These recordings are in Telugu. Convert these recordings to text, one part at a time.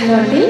హలో అండి.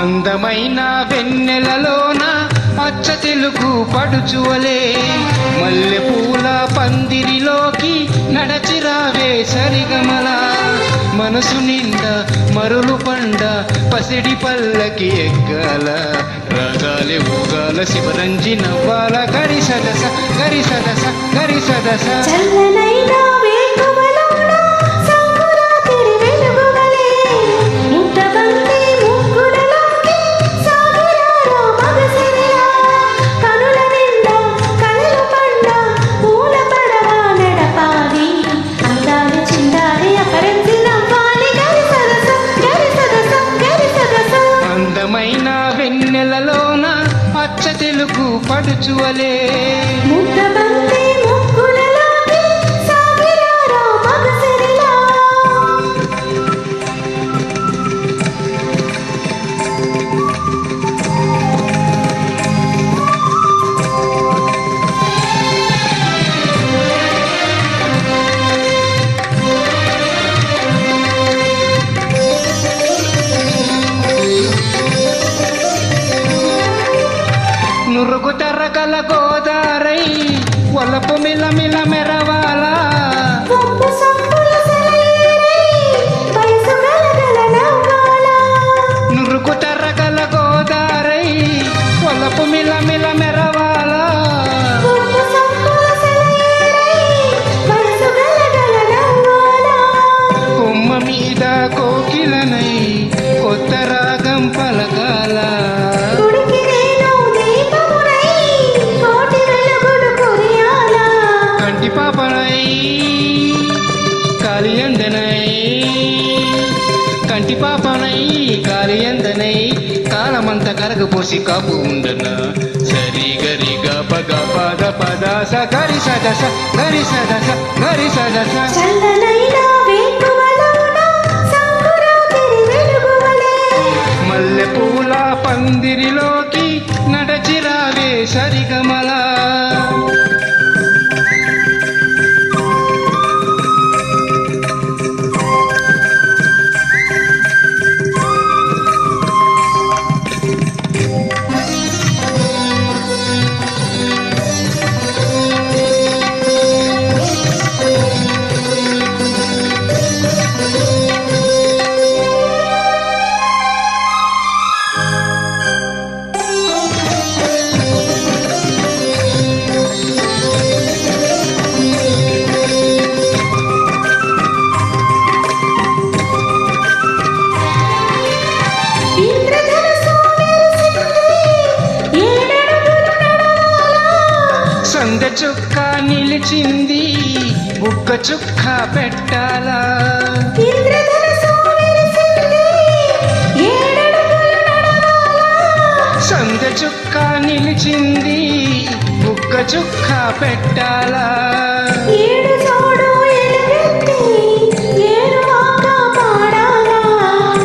అందమైన వెన్నెలలోన పచ్చ తెలుగు పడుచువలే మల్లె పూల పందిరిలోకి నడచిరావే సరిగమల మనసు నిండా మరులు పండ పసిడి పల్లకి ఎగ్గాల రాగాలే ఊగాల శివరంజి నవ్వాల గరి సదస గరి సదస గరి సదస వెన్నెలలోన పచ్చ తెలుగు పడుచువలే నురుగు తెర్రగల గోదారై వలపు మిలమిల మెరవాల నురుగు తెర్రగల గోదారై వలపు మిలమిల మెరవాల కొమ్మ మీద కోకిలనై కొత్త రాగం పలకాల కంటి పాపనై కాలియందనై కాలమంత కరగపోసి కాపు ఉండన సరి గరి గ పగ పద పద స గరి సదస గరి సదస గరి సదస మల్లె పూల పందిరిలోకి నడచిరావే సరిగమల సంద చుక్క నిలిచింది బుగ్గ చుక్క పెట్టాలా సంద చుక్క నిలిచింది బుగ్గ చుక్క పెట్టాలా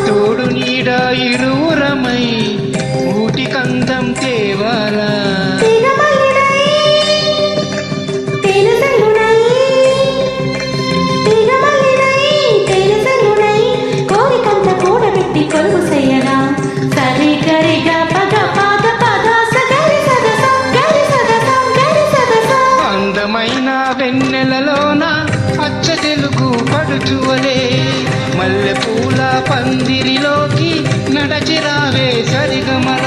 తోడు నీడ ఇరువురమై ఊటి కందం తేవాలా అందమైన వెన్నెలలోన పచ్చ తెలుగు పడుచువలే మల్లె పూల పందిరిలోకి నడచిరావే సరిగమల